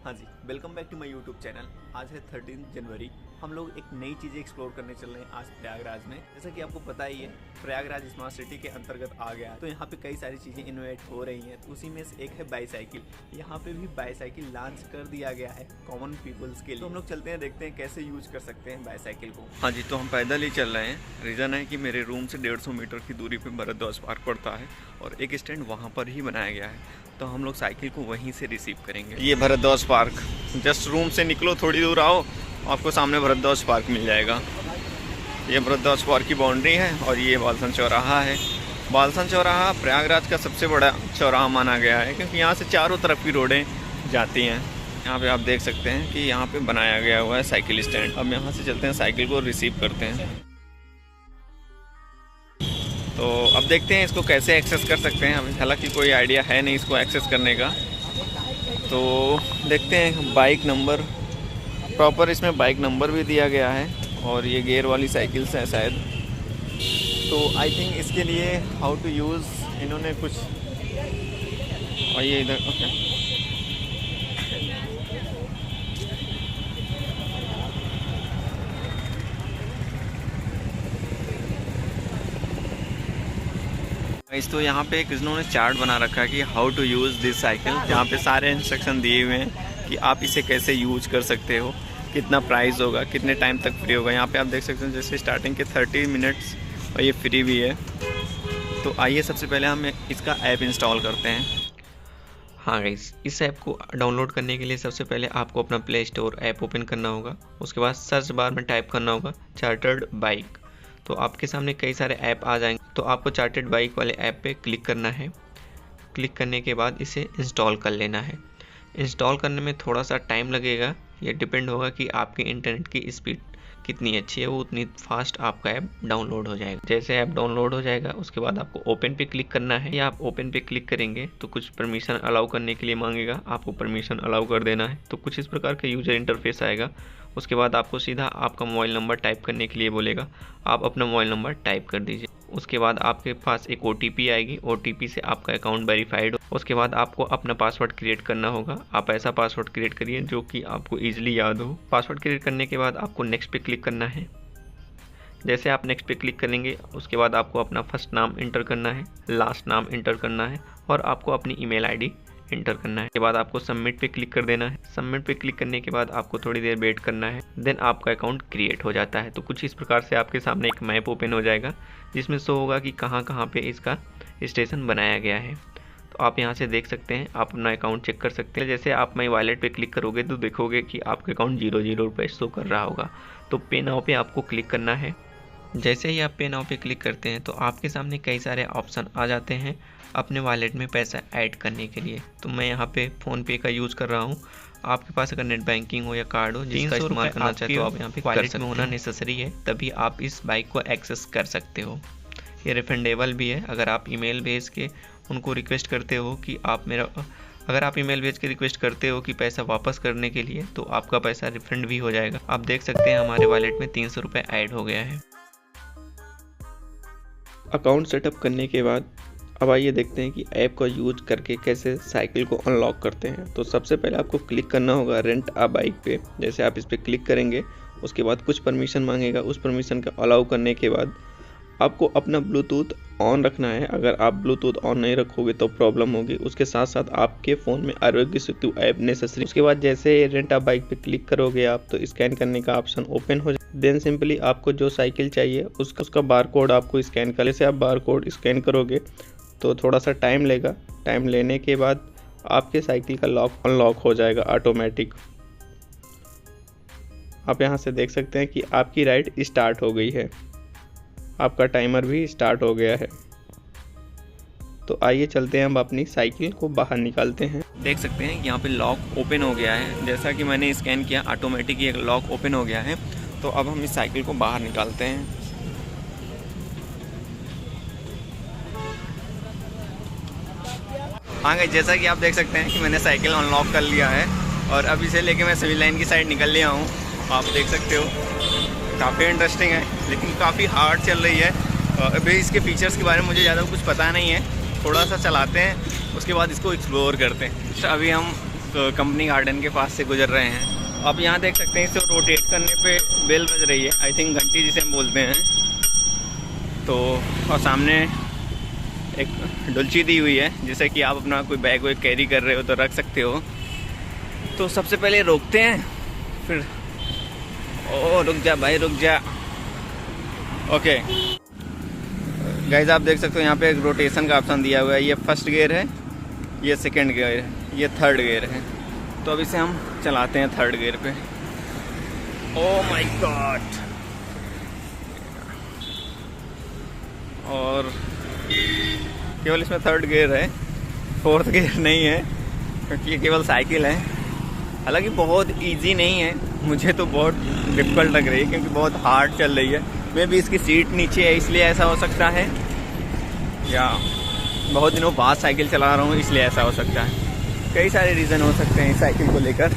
हाँ जी, welcome back to my YouTube channel. आज है 13 जनवरी। हम लोग एक नई चीज़ें एक्सप्लोर करने चल रहे हैं आज प्रयागराज में। जैसा कि आपको पता ही है, प्रयागराज स्मार्ट सिटी के अंतर्गत आ गया है, तो यहाँ पे कई सारी चीज़ें इनोवेट हो रही हैं। तो उसी में से एक है बाईसाइकिल। यहाँ पे भी बाईसाइकिल लॉन्च कर दिया गया है कॉमन पीपल्स के लिए। तो हम लोग चलते हैं, देखते हैं कैसे यूज कर सकते हैं बाईसाइकिल को। हाँ जी, तो हम पैदल ही चल रहे हैं। रीज़न है कि मेरे रूम से 150 मीटर की दूरी पर भरद्वाज पार्क पड़ता है और एक स्टैंड वहाँ पर ही बनाया गया है, तो हम लोग साइकिल को वहीं से रिसीव करेंगे। ये भरद्वाज पार्क, जस्ट रूम से निकलो, थोड़ी दूर आओ, आपको सामने भरद्वाज पार्क मिल जाएगा। ये भरद्वाज पार्क की बाउंड्री है और ये बालसन चौराहा है। बालसन चौराहा प्रयागराज का सबसे बड़ा चौराहा माना गया है, क्योंकि यहाँ से चारों तरफ की रोडें जाती हैं। यहाँ पे आप देख सकते हैं कि यहाँ पे बनाया गया हुआ है साइकिल स्टैंड। अब यहाँ से चलते हैं, साइकिल को रिसीव करते हैं। तो अब देखते हैं इसको कैसे एक्सेस कर सकते हैं। हमें हालांकि कोई आइडिया है नहीं इसको एक्सेस करने का, तो देखते हैं। बाइक नंबर प्रॉपर, इसमें बाइक नंबर भी दिया गया है और ये गियर वाली साइकिल्स हैं शायद। तो आई थिंक इसके लिए हाउ टू यूज़ इन्होंने कुछ, और ये इधर ओके। तो यहाँ पे इन्होंने चार्ट बना रखा है कि how to use this cycle, जहाँ पे सारे इंस्ट्रक्शन दिए हुए हैं कि आप इसे कैसे यूज कर सकते हो, कितना प्राइस होगा, कितने टाइम तक फ्री होगा। यहाँ पे आप देख सकते हैं जैसे स्टार्टिंग के 30 मिनट्स और ये फ्री भी है। तो आइए सबसे पहले हम इसका ऐप इंस्टॉल करते हैं। हाँ गाइस, इस ऐप को डाउनलोड करने के लिए सबसे पहले आपको अपना प्ले स्टोर ऐप ओपन करना होगा। उसके बाद सर्च बार में टाइप करना होगा चार्टर्ड बाइक। तो आपके सामने कई सारे ऐप आ जाएंगे, तो आपको चार्टर्ड बाइक वाले ऐप पे क्लिक करना है। क्लिक करने के बाद इसे इंस्टॉल कर लेना है। इंस्टॉल करने में थोड़ा सा टाइम लगेगा, ये डिपेंड होगा कि आपके इंटरनेट की स्पीड कितनी अच्छी है, वो उतनी फास्ट आपका ऐप डाउनलोड हो जाएगा। जैसे ऐप डाउनलोड हो जाएगा उसके बाद आपको ओपन पे क्लिक करना है। या आप ओपन पे क्लिक करेंगे तो कुछ परमिशन अलाउ करने के लिए मांगेगा, आपको परमिशन अलाउ कर देना है। तो कुछ इस प्रकार का यूजर इंटरफेस आएगा। उसके बाद आपको सीधा आपका मोबाइल नंबर टाइप करने के लिए बोलेगा, आप अपना मोबाइल नंबर टाइप कर दीजिए। उसके बाद आपके पास एक OTP आएगी, OTP से आपका अकाउंट वेरीफाइड हो। उसके बाद आपको अपना पासवर्ड क्रिएट करना होगा। आप ऐसा पासवर्ड क्रिएट करिए जो कि आपको ईजिली याद हो। पासवर्ड क्रिएट करने के बाद आपको नेक्स्ट पे क्लिक करना है। जैसे आप नेक्स्ट पे क्लिक करेंगे उसके बाद आपको अपना फर्स्ट नाम इंटर करना है, लास्ट नाम इंटर करना है और आपको अपनी ईमेल ID इंटर करना है। के बाद आपको सबमिट पे क्लिक कर देना है। सबमिट पे क्लिक करने के बाद आपको थोड़ी देर वेट करना है, देन आपका अकाउंट क्रिएट हो जाता है। तो कुछ इस प्रकार से आपके सामने एक मैप ओपन हो जाएगा जिसमें शो होगा कि कहाँ कहाँ पे इसका स्टेशन बनाया गया है। तो आप यहाँ से देख सकते हैं, आप अपना अकाउंट चेक कर सकते हैं। जैसे आप माई वॉलेट पे क्लिक करोगे तो देखोगे कि आपका अकाउंट 0 रुपये शो कर रहा होगा। तो पे नाउ पे आपको क्लिक करना है। जैसे ही आप पे नाउ पे क्लिक करते हैं तो आपके सामने कई सारे ऑप्शन आ जाते हैं अपने वॉलेट में पैसा ऐड करने के लिए। तो मैं यहाँ पे फ़ोनपे का यूज़ कर रहा हूँ। आपके पास अगर नेट बैंकिंग हो या कार्ड हो जिसका इस्तेमाल करना चाहते हो आप यहाँ पे वॉलेट में होना नेसेसरी है, तभी आप इस बाइक को एक्सेस कर सकते हो। ये रिफंडेबल भी है। अगर आप ईमेल भेज के उनको रिक्वेस्ट करते हो कि अगर आप ईमेल भेज के रिक्वेस्ट करते हो कि पैसा वापस करने के लिए, तो आपका पैसा रिफंड भी हो जाएगा। आप देख सकते हैं हमारे वॉलेट में 300 रुपये ऐड हो गया है। अकाउंट सेटअप करने के बाद अब आइए देखते हैं कि ऐप का यूज करके कैसे साइकिल को अनलॉक करते हैं। तो सबसे पहले आपको क्लिक करना होगा रेंट अ बाइक पे। जैसे आप इस पर क्लिक करेंगे उसके बाद कुछ परमिशन मांगेगा। उस परमिशन का अलाउ करने के बाद आपको अपना ब्लूटूथ ऑन रखना है। अगर आप ब्लूटूथ ऑन नहीं रखोगे तो प्रॉब्लम होगी। उसके साथ साथ आपके फ़ोन में आरोग्य सेतु ऐप नेसेसरी। उसके बाद जैसे रेंट अ बाइक पे क्लिक करोगे आप तो स्कैन करने का ऑप्शन ओपन हो जाए। देन सिंपली आपको जो साइकिल चाहिए उसका बार कोड आपको स्कैन कर। जैसे आप बार कोड स्कैन करोगे तो थोड़ा सा टाइम लेगा। टाइम लेने के बाद आपके साइकिल का लॉक अनलॉक हो जाएगा ऑटोमेटिक। आप यहाँ से देख सकते हैं कि आपकी राइड स्टार्ट हो गई है, आपका टाइमर भी स्टार्ट हो गया है। तो आइए चलते हैं, हम अपनी साइकिल को बाहर निकालते हैं। देख सकते हैं कि यहाँ पे लॉक ओपन हो गया है। जैसा कि मैंने स्कैन किया ऑटोमेटिक ये लॉक ओपन हो गया है। तो अब हम इस साइकिल को बाहर निकालते हैं। हाँ गाइस, जैसा कि आप देख सकते हैं कि मैंने साइकिल अनलॉक कर लिया है और अब इसे लेके मैं सिविल लाइन की साइड निकल लिया हूँ। आप देख सकते हो काफ़ी इंटरेस्टिंग है लेकिन काफ़ी हार्ड चल रही है। अभी इसके फीचर्स के बारे में मुझे ज़्यादा कुछ पता नहीं है, थोड़ा सा चलाते हैं उसके बाद इसको एक्सप्लोर करते हैं। तो अभी हम कंपनी गार्डन के पास से गुजर रहे हैं। आप यहाँ देख सकते हैं, इसे रोटेट करने पे बेल बज रही है, आई थिंक घंटी जिसे हम बोलते हैं। तो और सामने एक डुलची दी हुई है, जिसे कि आप अपना कोई बैग वैग कैरी कर रहे हो तो रख सकते हो। तो सबसे पहले रोकते हैं, फिर ओ रुक जा भाई रुक जा। ओके गाइस, आप देख सकते हो यहाँ पे एक रोटेशन का ऑप्शन दिया हुआ है। ये फर्स्ट गियर है, ये सेकंड गियर है, ये थर्ड गियर है। तो अब इसे हम चलाते हैं थर्ड गियर पे। Oh my God. और केवल इसमें थर्ड गियर है, फोर्थ गियर नहीं है, क्योंकि ये केवल साइकिल है। हालांकि बहुत इजी नहीं है, मुझे तो बहुत डिफ़िकल्ट लग रही है क्योंकि बहुत हार्ड चल रही है। मे भी इसकी सीट नीचे है इसलिए ऐसा हो सकता है, या बहुत दिनों बाद साइकिल चला रहा हूँ इसलिए ऐसा हो सकता है। कई सारे रीज़न हो सकते हैं इस साइकिल को लेकर,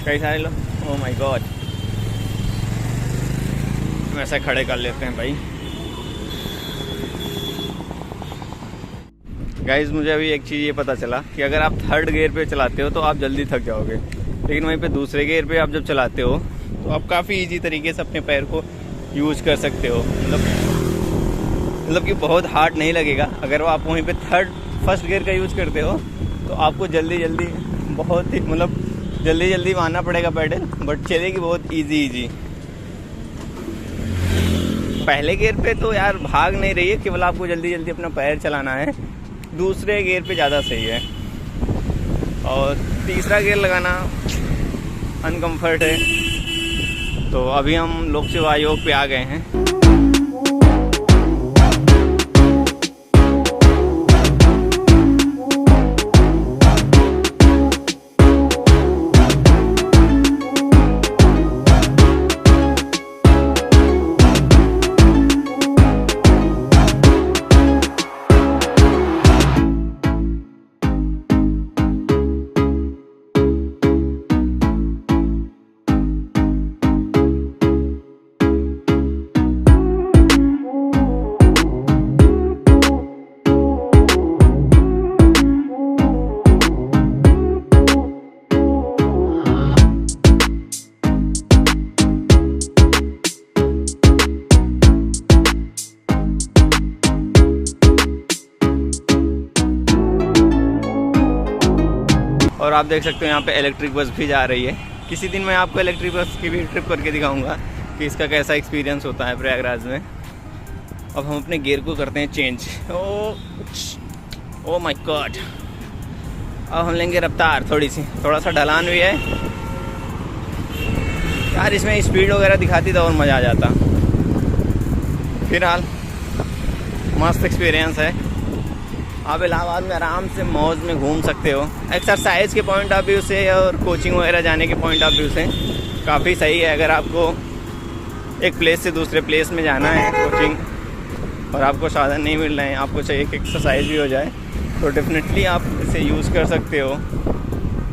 कई सारे लोग। ओह माय गॉड, ऐसा खड़े कर लेते हैं भाई। गाइज़, मुझे अभी एक चीज़ ये पता चला कि अगर आप थर्ड गियर पे चलाते हो तो आप जल्दी थक जाओगे, लेकिन वहीं पे दूसरे गियर पे आप जब चलाते हो तो आप काफ़ी इजी तरीके से अपने पैर को यूज कर सकते हो। मतलब कि बहुत हार्ड नहीं लगेगा। अगर आप वहीं पे फर्स्ट गियर का यूज करते हो तो आपको जल्दी बहुत ही जल्दी मारना पड़ेगा पैडल, बट चलेगी बहुत इजी। पहले गियर पे तो यार भाग नहीं रही है, केवल आपको जल्दी अपना पैर चलाना है। दूसरे गियर पे ज़्यादा सही है, और तीसरा गियर लगाना अनकम्फर्ट है। तो अभी हम लोक सेवा आयोग पे आ गए हैं। और आप देख सकते हो यहाँ पे इलेक्ट्रिक बस भी जा रही है। किसी दिन मैं आपको इलेक्ट्रिक बस की भी ट्रिप करके दिखाऊंगा कि इसका कैसा एक्सपीरियंस होता है प्रयागराज में। अब हम अपने गियर को करते हैं चेंज। ओ माय गॉड, अब हम लेंगे रफ्तार थोड़ा सा ढलान भी है यार। इसमें स्पीड वगैरह दिखाती तो और मज़ा आ जाता। फिलहाल मस्त एक्सपीरियंस है। आप इलाहाबाद में आराम से मौज में घूम सकते हो। एक्सरसाइज के पॉइंट ऑफ व्यू से और कोचिंग वगैरह जाने के पॉइंट ऑफ व्यू से काफ़ी सही है। अगर आपको एक प्लेस से दूसरे प्लेस में जाना है कोचिंग और आपको साधन नहीं मिल रहे हैं, आपको चाहिए कि एक्सरसाइज भी हो जाए, तो डेफिनेटली आप इसे यूज़ कर सकते हो।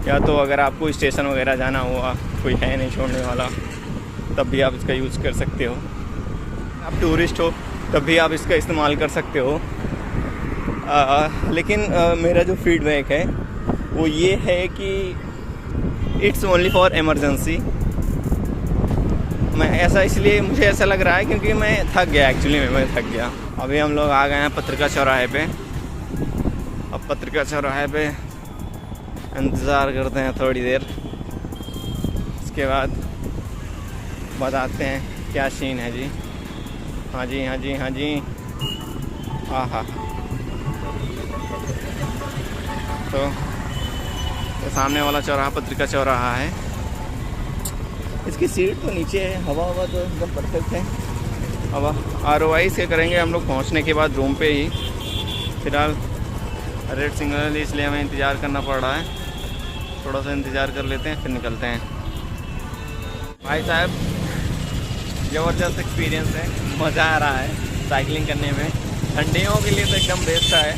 या तो अगर आपको स्टेशन वगैरह जाना हुआ, कोई है नहीं छोड़ने वाला, तब भी आप इसका यूज़ कर सकते हो। आप टूरिस्ट हो तब भी आप इसका इस्तेमाल कर सकते हो। लेकिन मेरा जो फीडबैक है वो ये है कि इट्स ओनली फॉर इमरजेंसी। मैं ऐसा इसलिए मुझे ऐसा लग रहा है क्योंकि मैं थक गया, एक्चुअली मैं थक गया। अभी हम लोग आ गए हैं पत्रिका चौराहे पे। अब पत्रिका चौराहे पे इंतज़ार करते हैं थोड़ी देर, इसके बाद बताते हैं क्या सीन है जी। हाँ जी हाँ जी हाँ जी, आहा। तो सामने वाला चौराहा पत्रिका चौराहा है। इसकी सीट तो नीचे है, हवा तो एकदम परफेक्ट है। हवा ROI से करेंगे हम लोग पहुंचने के बाद रूम पे ही। फिलहाल रेड सिग्नल इसलिए हमें इंतज़ार करना पड़ रहा है। थोड़ा सा इंतज़ार कर लेते हैं फिर निकलते हैं। भाई साहब, ज़बरदस्त एक्सपीरियंस है, मज़ा आ रहा है साइकिलिंग करने में। ठंडियों के लिए तो एकदम बेस्ट है,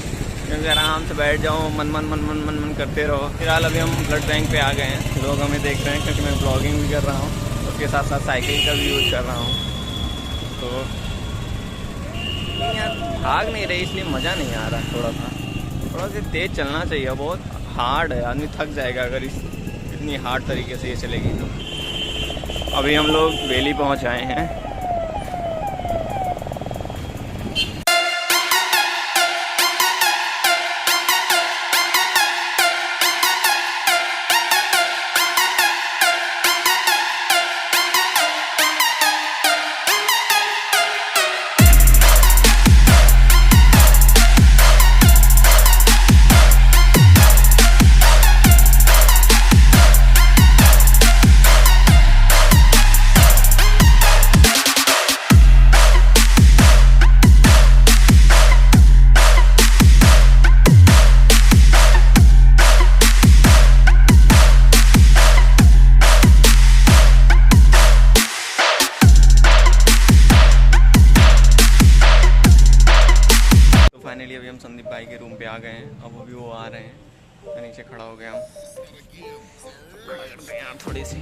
क्योंकि आराम से बैठ जाओ, मन करते रहो। फिलहाल अभी हम ब्लड बैंक पे आ गए हैं। लोग हमें देख रहे हैं क्योंकि मैं ब्लॉगिंग भी कर रहा हूँ, उसके साथ साथ साइकिल का भी यूज़ कर रहा हूँ। तो यार भाग नहीं रही इसलिए मज़ा नहीं आ रहा। थोड़ा सा तेज़ चलना चाहिए। बहुत हार्ड है, आदमी थक जाएगा अगर इतनी हार्ड तरीके से ये चलेगी तो। अभी हम लोग वैली पहुंच आए हैं। फाइनली अभी हम संदीप भाई के रूम पे आ गए हैं। अब अभी वो आ रहे हैं, मैं नीचे खड़ा हो गया हूँ। खड़ा करते हैं यार थोड़ी सी।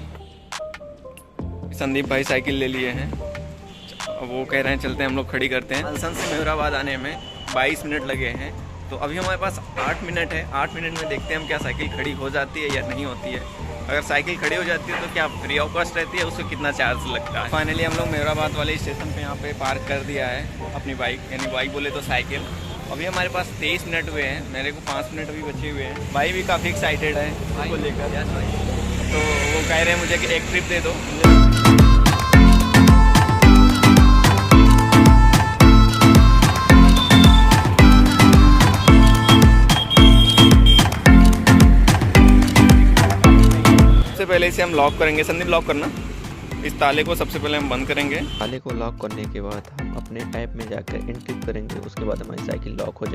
संदीप भाई साइकिल ले लिए हैं, अब वो कह रहे हैं चलते हैं, हम लोग खड़ी करते हैं। अलसन से मयूराबाद आने में 22 मिनट लगे हैं, तो अभी हमारे पास 8 मिनट है। 8 मिनट में देखते हैं हम क्या साइकिल खड़ी हो जाती है या नहीं होती है। अगर साइकिल खड़ी हो जाती है तो क्या फ्री ऑफ कॉस्ट रहती है, उसको कितना चार्ज लगता है। फाइनली हम लोग मयूराबाद वाले स्टेशन पे यहाँ पे पार्क कर दिया है अपनी बाइक, यानी बाइक बोले तो साइकिल। अभी हमारे पास 23 मिनट हुए हैं, मेरे को 5 मिनट अभी बचे हुए हैं। भाई भी काफ़ी एक्साइटेड है इसको लेकर, तो वो कह रहे हैं मुझे कि एक ट्रिप दे दो। सबसे पहले इसे हम लॉक करेंगे। संदीप लॉक करना, इस ताले को सबसे पहले हम बंद करेंगे। ताले को लॉक करने के बाद हम अपने ऐप में जाकर एंट्री करेंगे, उसके बाद हमारी साइकिल लॉक हो जाएगी।